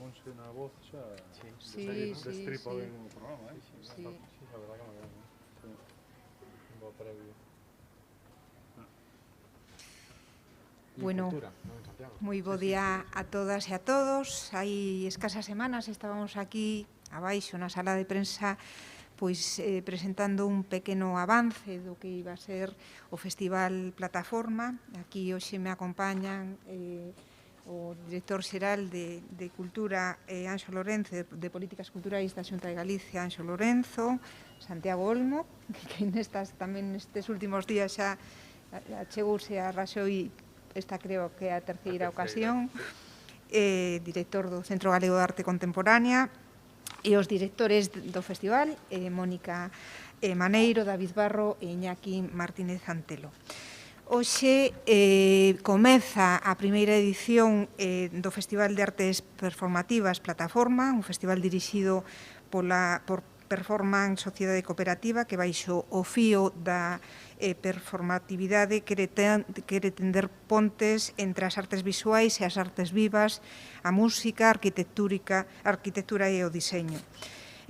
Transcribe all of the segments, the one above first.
Monse na voz xa destripa ben o programa, Sí. A verdad que me agrada. Un bo previo. Bueno, moi bo día a todas e a todos. Hai escasas semanas estábamos aquí abaixo na sala de prensa pois presentando un pequeno avance do que iba a ser o Festival Plataforma. Aquí hoxe me acompañan o director xeral de Cultura, Anxo Lorenzo, de Políticas Culturais da Xunta de Galicia, Anxo Lorenzo, Santiago Olmo, que tamén nestes últimos días xa achegouse a Raxoi. Esta creo que é a terceira ocasión, director do Centro Galego de Arte Contemporánea, e os directores do festival, Mónica Maneiro, David Barro e Iñaki Martínez Antelo. Hoxe comeza a primeira edición do Festival de Artes Performativas Plataforma, un festival dirixido por Performance Sociedade Cooperativa, que baixo o fío da performatividade quere tender pontes entre as artes visuais e as artes vivas, a música, a arquitectura e o diseño.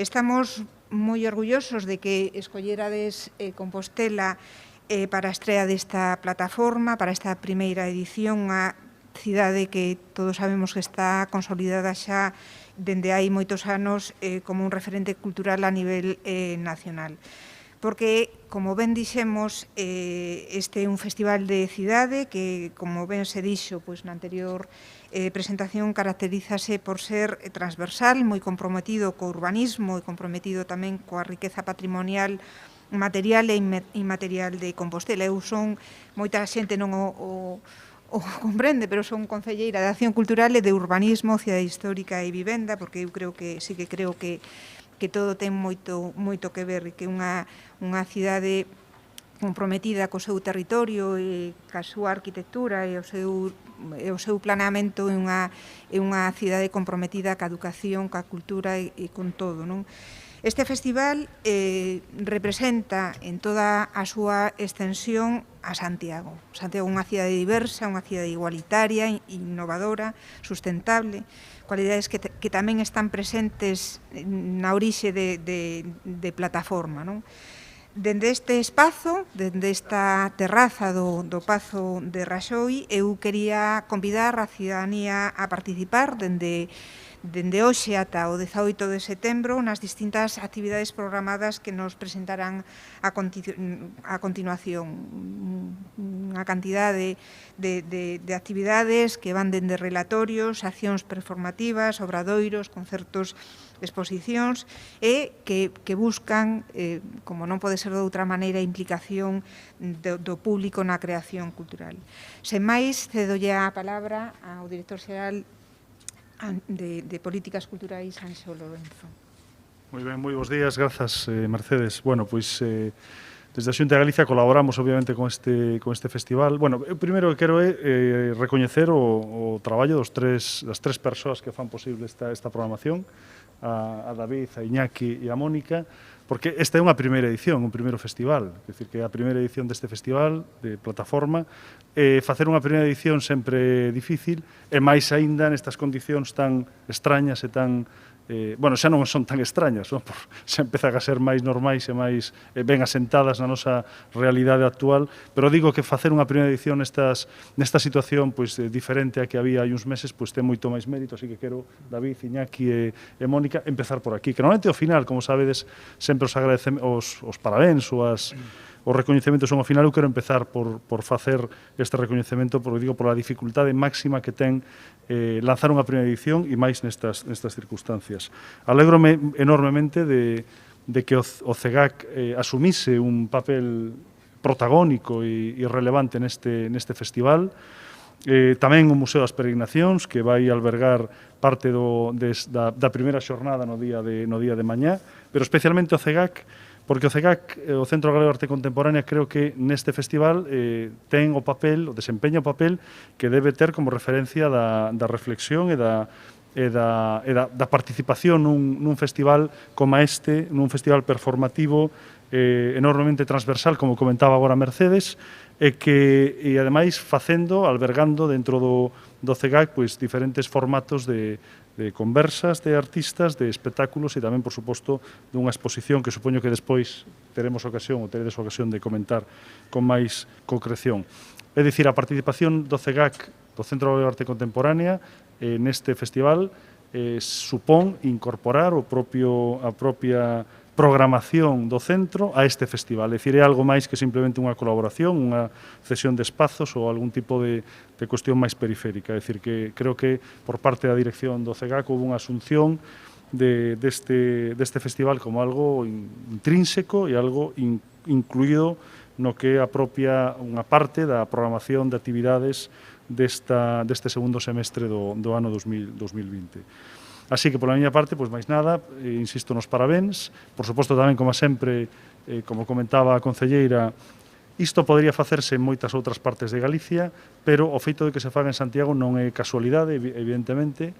Estamos moi orgullosos de que escollerades Compostela para a estrea desta plataforma, para esta primeira edición, unha cidade que todos sabemos que está consolidada xa dende hai moitos anos como un referente cultural a nivel nacional. Porque, como ben dixemos, este é un festival de cidade que, como ben se dixo na anterior presentación, caracterízase por ser transversal, moi comprometido co urbanismo e comprometido tamén coa riqueza patrimonial material e inmaterial de Compostela. Moita xente non o comprende, pero son concelleira de Acción Cultural e de Urbanismo, Cidade Histórica e Vivenda, porque eu creo que todo ten moito que ver, e que unha cidade comprometida co seu territorio e ca súa arquitectura e o seu planeamento é unha cidade comprometida ca educación, ca cultura e con todo, non? Este festival representa en toda a súa extensión a Santiago. Santiago é unha cidade diversa, unha cidade igualitaria, innovadora, sustentable, cualidades que tamén están presentes na orixe de plataforma, non? Dende este espazo, dende esta terraza do Pazo de Raxoi, eu quería convidar a cidadanía a participar dende hoxe ata o 18 de setembro nas distintas actividades programadas que nos presentarán a continuación. Unha cantidade de actividades que van dende relatorios, accións performativas, obradoiros, concertos, exposicións e que buscan, como non pode ser de outra maneira, a implicación do público na creación cultural. Sen máis, cedolle a palabra ao director xeral de Políticas Culturais, Anxo Lorenzo. Moi ben, moi bons días, grazas, Mercedes. Bueno, pois, desde a Xunta de Galicia colaboramos, obviamente, con este festival. Bueno, eu primeiro que quero é recoñecer o traballo das tres persoas que fan posible esta programación, a David, a Iñaki e a Mónica, porque esta é unha primeira edición, un primeiro festival, é dicir, que é a primeira edición deste festival de plataforma. Facer unha primeira edición sempre é difícil, e máis aínda nestas condicións tan extrañas e tan... bueno, xa non son tan extrañas, non? Xa empezan a ser máis normais e máis ben asentadas na nosa realidade actual, pero digo que facer unha primeira edición nesta situación diferente a que había hai uns meses, ten moito máis mérito, así que quero, David, Iñaki e Mónica, empezar por aquí, que normalmente ao final, como sabedes, sempre os agradecemos os parabéns, os recoñecementos son ao final. Eu quero empezar por facer este recoñecemento, porque digo, pola dificultade máxima que ten lanzar unha primeira edición e máis nestas circunstancias. Alégrome enormemente de que o CEGAC asumise un papel protagónico e relevante neste festival. Tamén o Museo das Peregrinacións, que vai albergar parte da primeira xornada no día de mañá, pero especialmente o CEGAC, porque o CEGAC, o Centro Galego de Arte Contemporánea, creo que neste festival ten o papel, o desempeña o papel que debe ter como referencia da reflexión e da participación nun festival como este, nun festival performativo enormemente transversal, como comentaba agora Mercedes, e ademais albergando dentro do CEGAC pois, diferentes formatos de conversas de artistas, de espectáculos e tamén, por suposto, dunha exposición que supoño que despois teremos ocasión ou teredes ocasión de comentar con máis concreción. É dicir, a participación do CEGAC, do Centro de Arte Contemporánea, neste festival supón incorporar a propia programación do centro a este festival. É dicir, é algo máis que simplemente unha colaboración, unha cesión de espazos ou algún tipo de cuestión máis periférica. É dicir, que creo que por parte da dirección do CEGAC houve unha asunción deste festival como algo intrínseco e algo incluído no que é a propia unha parte da programación de actividades deste segundo semestre do ano 2020. Así que, pola miña parte, pois máis nada, insisto nos parabéns. Por suposto, tamén, como sempre, como comentaba a concelleira, isto podría facerse en moitas outras partes de Galicia, pero o feito de que se faga en Santiago non é casualidade, evidentemente,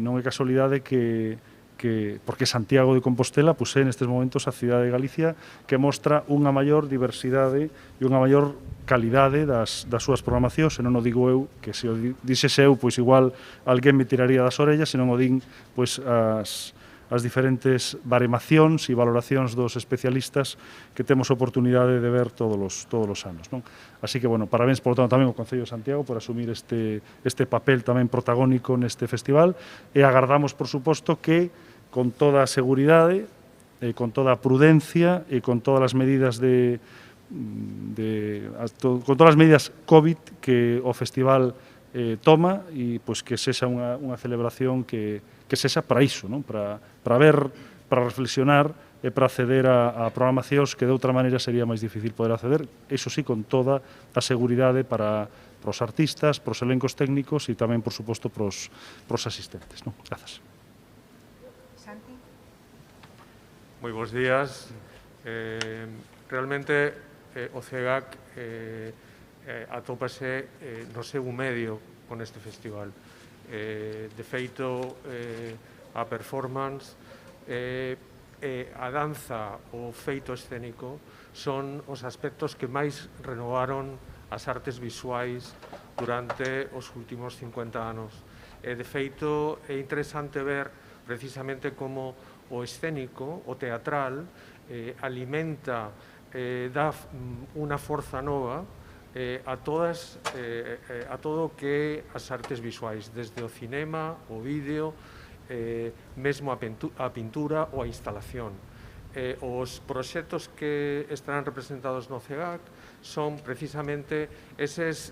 non é casualidade porque Santiago de Compostela pois, é nestes momentos a cidade de Galicia que mostra unha maior diversidade e unha maior calidade das súas programacións, se non o digo eu, que se o dixese eu, pois igual alguén me tiraría das orellas, se non o din pois, as diferentes baremacións e valoracións dos especialistas que temos oportunidade de ver todos os anos. Non? Así que, bueno, parabéns, por tanto, tamén ao Concello de Santiago por asumir este papel tamén protagónico neste festival e agardamos, por suposto, que con toda a seguridade, con toda a prudencia e con todas as medidas con todas as medidas COVID que o festival toma e pois, que sexa unha celebración que sexa para iso, non? Para ver, para reflexionar e para acceder a programacións que de outra maneira sería máis difícil poder acceder, iso sí, con toda a seguridade para os artistas, para os elencos técnicos e tamén, por suposto, para os asistentes. Non? Grazas. Santi. Moi bons días. Realmente o CEGAC atópase no seu medio con este festival. De feito, a performance, a danza, o feito escénico son os aspectos que máis renovaron as artes visuais durante os últimos 50 anos. De feito, é interesante ver precisamente como o escénico, o teatral, alimenta, dá unha forza nova a todo o que as artes visuais, desde o cinema, o vídeo, mesmo a pintura ou a instalación. Os proxectos que estarán representados no CEGAC son precisamente eses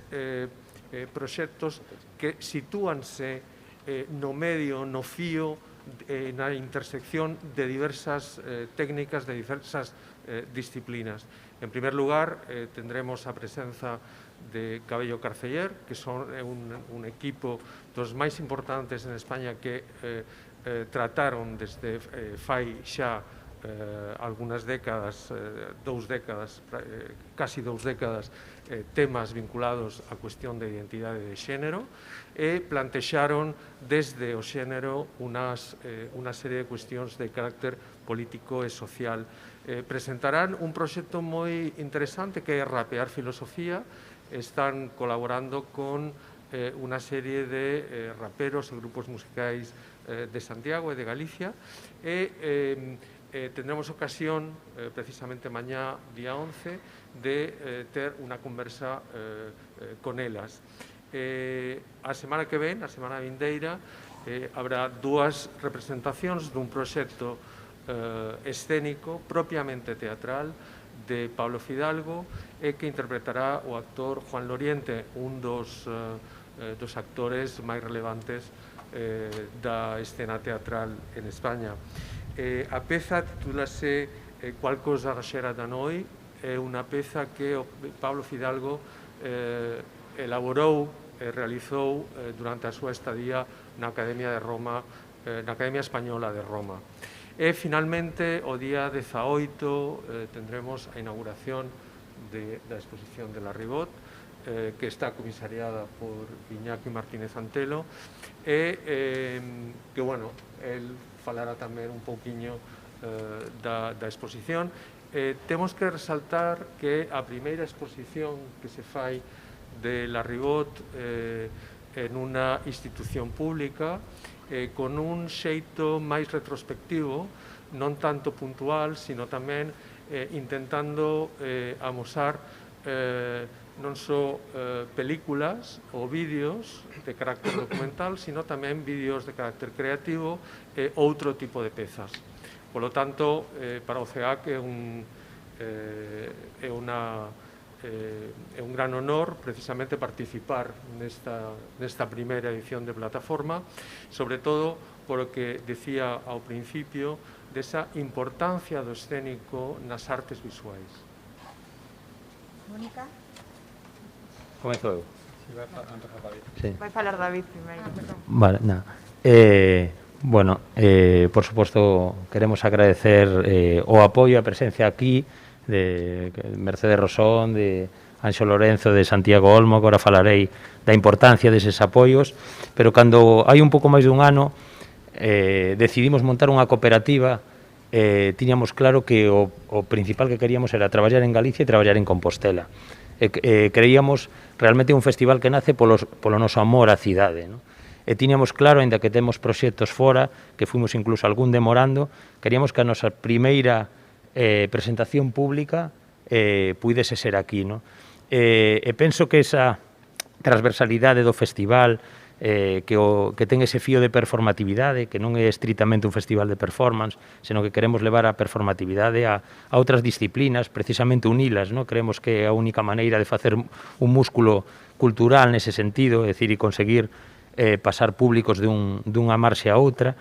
proxectos que sitúanse no medio, no fío, na intersección de diversas técnicas, de diversas disciplinas. En primer lugar, tendremos a presenza de Cabello Carceller, que son un equipo dos máis importantes en España que trataron desde fai xa algunhas décadas, casi dous décadas, temas vinculados á cuestión de identidade de xénero e plantexaron desde o xénero unha serie de cuestións de carácter político e social. Presentarán un proxecto moi interesante que é Rapear Filosofía. Están colaborando con unha serie de raperos e grupos musicais de Santiago e de Galicia e tendremos ocasión, precisamente mañá, día 11, de ter unha conversa con elas. A semana que ven, a semana vindeira, habrá dúas representacións dun proxecto escénico, propiamente teatral, de Pablo Fidalgo, que interpretará o actor Juan Loriente, un dos actores máis relevantes da escena teatral en España. A peza titúlase Qualcosa xera da noi, é unha peza que Pablo Fidalgo elaborou e realizou durante a súa estadía na Academia de Roma, na Academia Española de Roma. E, finalmente, o día 18 tendremos a inauguración da exposición de la Ribot, que está comisariada por Iñaki Martínez Antelo, e que, bueno, el falará tamén un pouquiño da exposición. Temos que resaltar que a primeira exposición que se fai de la Ribot en unha institución pública, con un xeito máis retrospectivo, non tanto puntual, sino tamén intentando amosar non só películas ou vídeos de carácter documental, sino tamén vídeos de carácter creativo e outro tipo de pezas. Polo tanto, para o CEAC é un gran honor precisamente participar nesta primeira edición de plataforma, sobre todo porque decía ao principio desa importancia do escénico nas artes visuais. Mónica? Comezo eu. Sí. Vai falar David primeiro. Vale, nada. Bueno, por suposto, queremos agradecer o apoio e a presencia aquí de Mercedes Rosón, de Anxo Lorenzo, de Santiago Olmo, que agora falarei da importancia deses apoios, pero cando hai un pouco máis dun ano decidimos montar unha cooperativa, tiñamos claro que o principal que queríamos era traballar en Galicia e traballar en Compostela. Creíamos realmente un festival que nace polo noso amor á cidade, non? E tiñamos claro, ainda que temos proxectos fora, que fuimos incluso algún demorando, queríamos que a nosa primeira presentación pública puidese ser aquí, non? E penso que esa transversalidade do festival, que ten ese fío de performatividade, que non é estritamente un festival de performance, senón que queremos levar a performatividade a outras disciplinas, precisamente unilas, non? Creemos que é a única maneira de facer un músculo cultural nese sentido, é dicir, e conseguir pasar públicos dunha marxe a outra.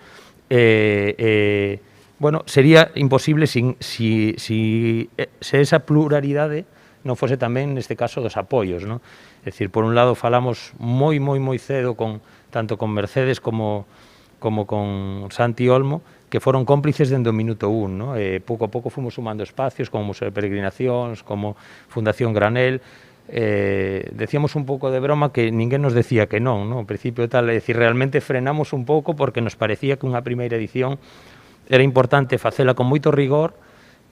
Bueno, sería imposible se esa pluralidade non fose tamén, neste caso, dos apoios, non? É dicir, por un lado, falamos moi cedo tanto con Mercedes como con Santi Olmo, que foron cómplices dende o minuto 1, non? Pouco a pouco fomos sumando espacios, como Museo de Peregrinacións, como Fundación Granel. Decíamos un pouco de broma que ninguén nos decía que non, non? Ao principio tal, é dicir, realmente frenamos un pouco porque nos parecía que unha primeira edición era importante facela con moito rigor,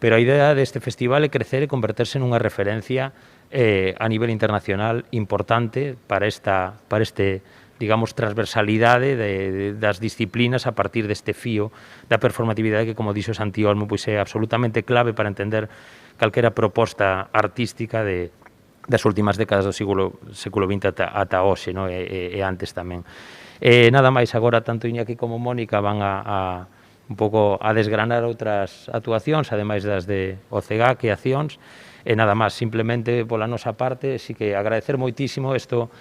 pero a idea deste festival é crecer e converterse nunha referencia a nivel internacional importante para este, digamos, transversalidade das disciplinas a partir deste fío da performatividade que, como dixo Santi Olmo, pois é absolutamente clave para entender calquera proposta artística das últimas décadas do século XX ata hoxe, non? E antes tamén. Nada máis, agora tanto Iñaki como Mónica van a un pouco a desgranar outras actuacións, ademais das de OCEGAC e accións, e nada máis, simplemente pola nosa parte, sí que agradecer moitísimo isto,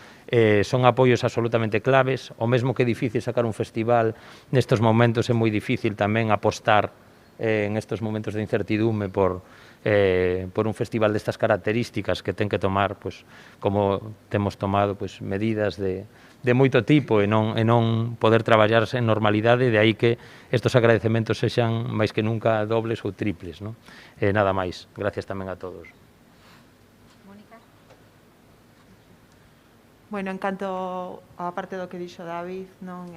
son apoios absolutamente claves, o mesmo que é difícil sacar un festival nestes momentos, é moi difícil tamén apostar en estes momentos de incertidume por un festival destas características que ten que tomar, pues, como temos tomado, pues, medidas de moito tipo e non poder traballar en normalidade, de aí que estes agradecementos sexan máis que nunca dobles ou triples, non? Nada máis. Gracias tamén a todos. Mónica? Bueno, en canto á parte do que dixo David, non,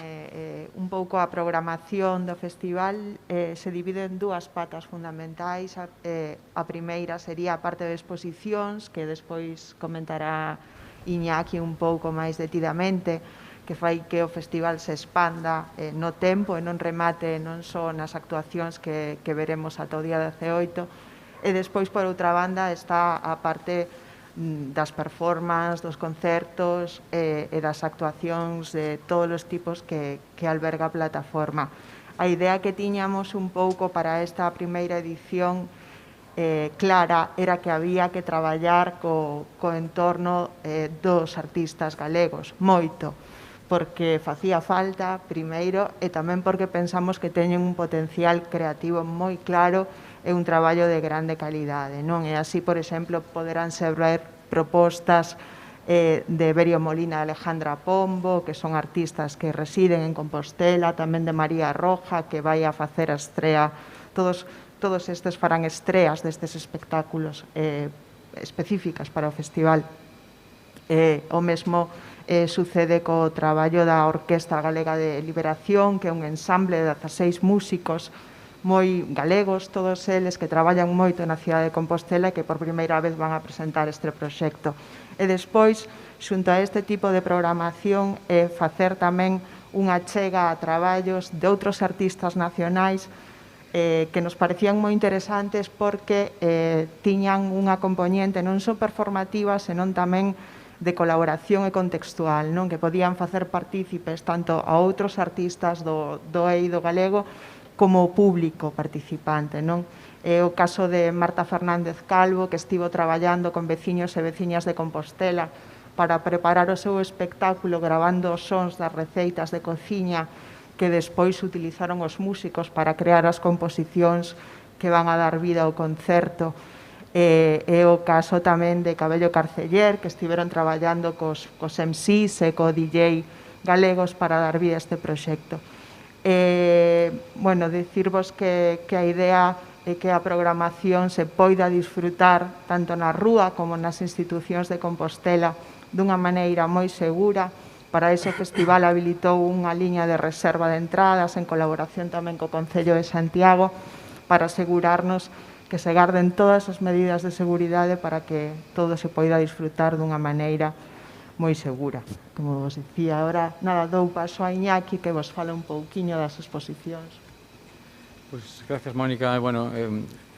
un pouco a programación do festival se divide en dúas patas fundamentais. A primeira sería a parte de exposicións, que despois comentará Iñaki un pouco máis detidamente, que fai que o festival se expanda no tempo e non remate non só nas actuacións que veremos ata o día 18, e despois, por outra banda, está a parte das performances, dos concertos e das actuacións de todos os tipos que alberga a plataforma. A idea que tiñamos un pouco para esta primeira edición clara era que había que traballar co entorno dos artistas galegos, moito, porque facía falta, primeiro, e tamén porque pensamos que teñen un potencial creativo moi claro e un traballo de grande calidade, non? E así, por exemplo, poderán ser propostas de Berio Molina e Alejandra Pombo, que son artistas que residen en Compostela, tamén de María Roja, que vai a facer a estrea, todos estes farán estreas destes espectáculos específicas para o festival. O mesmo sucede co traballo da Orquestra Galega de Liberación, que é un ensamble de 16 músicos moi galegos, todos eles que traballan moito na cidade de Compostela e que por primeira vez van a presentar este proxecto. E despois xunto a este tipo de programación, facer tamén unha chega a traballos de outros artistas nacionais que nos parecían moi interesantes porque tiñan unha componente non só performativa, senón tamén de colaboración e contextual, non? Que podían facer partícipes tanto a outros artistas do eido galego como o público participante, non? É o caso de Marta Fernández Calvo, que estivo traballando con veciños e veciñas de Compostela para preparar o seu espectáculo grabando os sons das receitas de cociña que despois utilizaron os músicos para crear as composicións que van a dar vida ao concerto. É o caso tamén de Cabello Carceller, que estiveron traballando cos MCs e co DJ galegos para dar vida a este proxecto. Bueno, dicirvos que a idea é que a programación se poida disfrutar tanto na rúa como nas institucións de Compostela dunha maneira moi segura. Para iso o festival habilitou unha liña de reserva de entradas en colaboración tamén co Concello de Santiago para asegurarnos que se garden todas as medidas de seguridade para que todo se poida disfrutar dunha maneira moi segura. Como vos dicía, ahora nada, dou paso a Iñaki que vos fala un pouquiño das exposicións. Pois, gracias, Mónica. Bueno,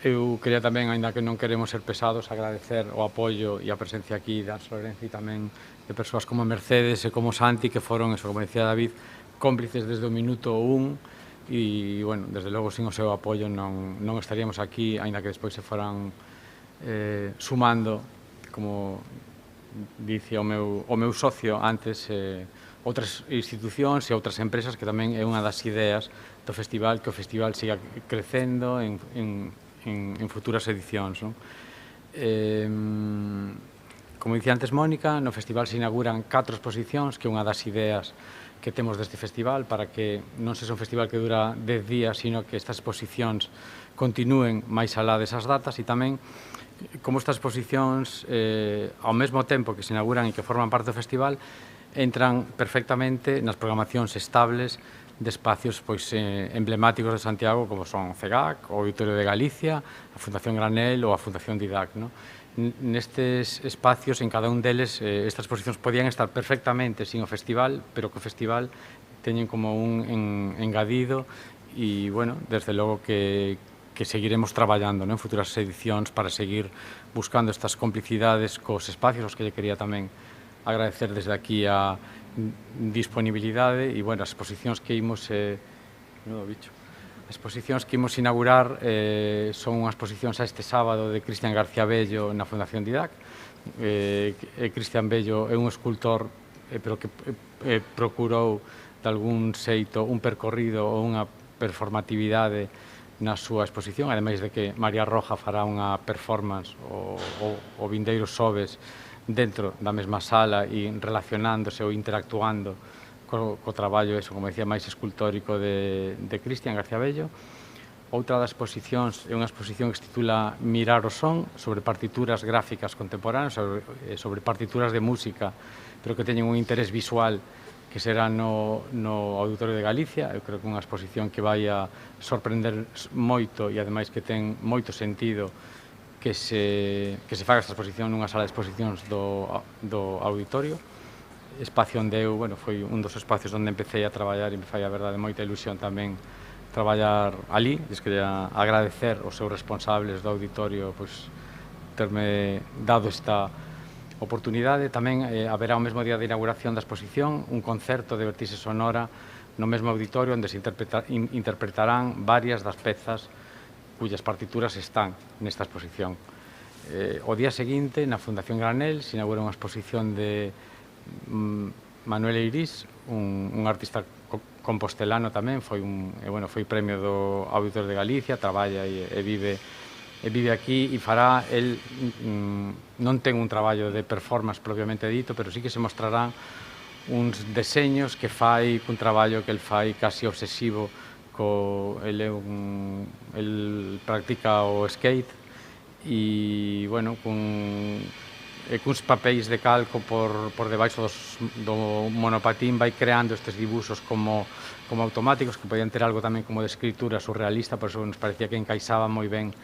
eu quería tamén, aínda que non queremos ser pesados, agradecer o apoio e a presencia aquí de Ars Lorenzi e tamén de persoas como Mercedes e como Santi, que foron, eso, como decía David, cómplices desde o minuto 1. E, bueno, desde logo, sin o seu apoio non estaríamos aquí, aínda que despois se foran sumando, como dice o meu socio antes, outras institucións e outras empresas, que tamén é unha das ideas do festival, que o festival siga crecendo en futuras edicións, non? Como dicía antes Mónica, no festival se inauguran 4 exposicións, que é unha das ideas que temos deste festival, para que non sexa un festival que dura 10 días, sino que estas exposicións continúen máis alá desas datas, e tamén como estas exposicións, ao mesmo tempo que se inauguran e que forman parte do festival, entran perfectamente nas programacións estables de espacios emblemáticos de Santiago, como son CEGAC, o Auditorio de Galicia, a Fundación Granel ou a Fundación Didac, non? Nestes espacios, en cada un deles, estas exposicións podían estar perfectamente sin o festival, pero que o festival teñen como un engadido e, bueno, desde logo que seguiremos traballando en futuras edicións para seguir buscando estas complicidades cos espacios, aos que lle quería tamén agradecer desde aquí a disponibilidade e, bueno, as exposicións que imos As exposicións que imos inaugurar son unhas exposicións a este sábado de Cristian García Bello na Fundación Didac. Cristian Bello é un escultor, pero que procurou de algún xeito un percorrido ou unha performatividade na súa exposición, ademais de que María Roja fará unha performance o vindeiro xoves dentro da mesma sala e relacionándose ou interactuando co traballo, eso, como decía, máis escultórico de Cristian García Bello. Outra das exposicións é unha exposición que se titula Mirar o son, sobre partituras gráficas contemporáneas, sobre partituras de música, pero que teñen un interés visual, que será no Auditorio de Galicia. Eu creo que é unha exposición que vai a sorprender moito e, ademais, que ten moito sentido que se faga esta exposición nunha sala de exposicións do Auditorio. Espacio onde eu, bueno, foi un dos espacios onde empecé a traballar e me fai, a verdade, moita ilusión tamén traballar ali. Les quería agradecer aos seus responsables do auditorio terme dado esta oportunidade. Tamén haberá o mesmo día de inauguración da exposición un concerto de vertixe sonora no mesmo auditorio onde se interpretarán varias das pezas cuyas partituras están nesta exposición. O día seguinte, na Fundación Granel, se inaugura unha exposición de Manuel Eirís, un artista compostelano tamén, foi premio do Auditorio de Galicia, traballa e vive aquí e fará, el non ten un traballo de performance propiamente dito, pero sí que se mostrarán uns deseños que fai, cun traballo que el fai casi obsesivo, el practica o skate e, bueno, cuns papéis de calco por debaixo do monopatín vai creando estes dibuxos como automáticos, que podían ter algo tamén como de escritura surrealista, por eso nos parecía que encaixaba moi ben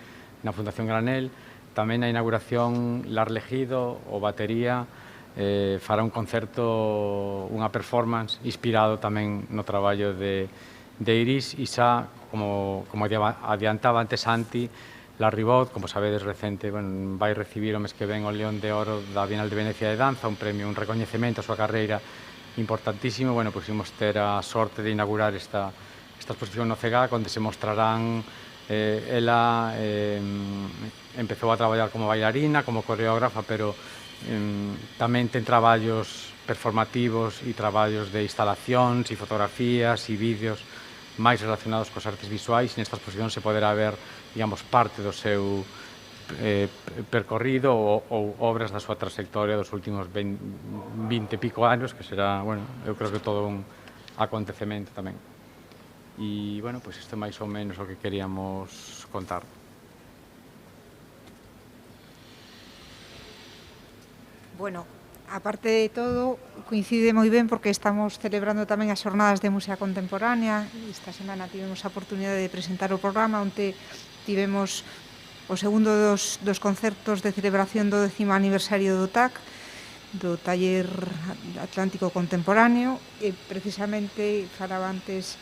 na Fundación Granel. Tamén a inauguración Lar Legido, o batería, fará un concerto, unha performance inspirado tamén no traballo de Iris, e xa, como adiantaba antes Santi, La Ribot, como sabedes, recente, vai recibir o mes que ven o León de Oro da Bienal de Venecia de Danza, un premio, un recoñecemento a súa carreira importantísimo. Bueno, pois imos ter a sorte de inaugurar esta exposición no CEGAC, onde se mostrarán ela empezou a traballar como bailarina, como coreógrafa, pero tamén ten traballos performativos e traballos de instalacións e fotografías e vídeos máis relacionados cos artes visuais. Nesta exposición se poderá ver, digamos, parte do seu percorrido ou obras da súa trayectoria dos últimos 20 e pico anos, que será, bueno, eu creo que todo un acontecemento tamén. E, bueno, pois isto é máis ou menos o que queríamos contar. Bueno, aparte de todo, coincide moi ben porque estamos celebrando tamén as xornadas de música contemporánea. Esta semana tivemos a oportunidade de presentar o programa, onde tivemos o segundo dos concertos de celebración do 10º aniversario do TAC, do Taller Atlántico Contemporáneo, e precisamente falaba antes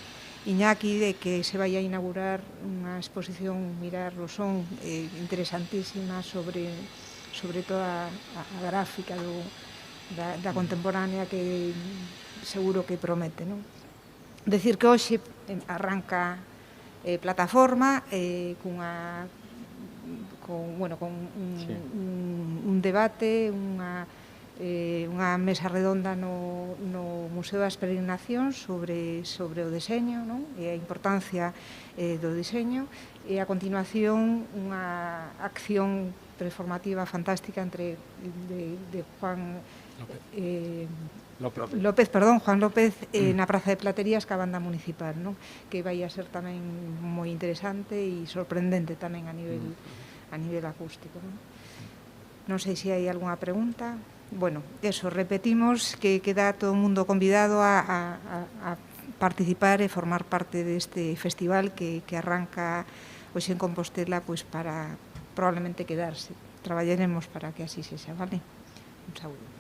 Iñaki de que se vai a inaugurar unha exposición Mirar o Son interesantísima sobre toda a gráfica da contemporánea, que seguro que promete, non? Decir que hoxe arranca plataforma con un debate, unha mesa redonda no Museo das Peregrinacións sobre o deseño, non? E a importancia do deseño, e a continuación unha acción performativa fantástica de Juan López na Praza de Platerías ca banda municipal, non? Que vai a ser tamén moi interesante e sorprendente tamén a nivel acústico, non sei se hai algunha pregunta. Bueno, eso, repetimos que queda todo o mundo convidado a participar e formar parte deste festival que arranca hoxe en Compostela, pois para probablemente quedarse. Traballaremos para que así sexa, vale? Un saúdo.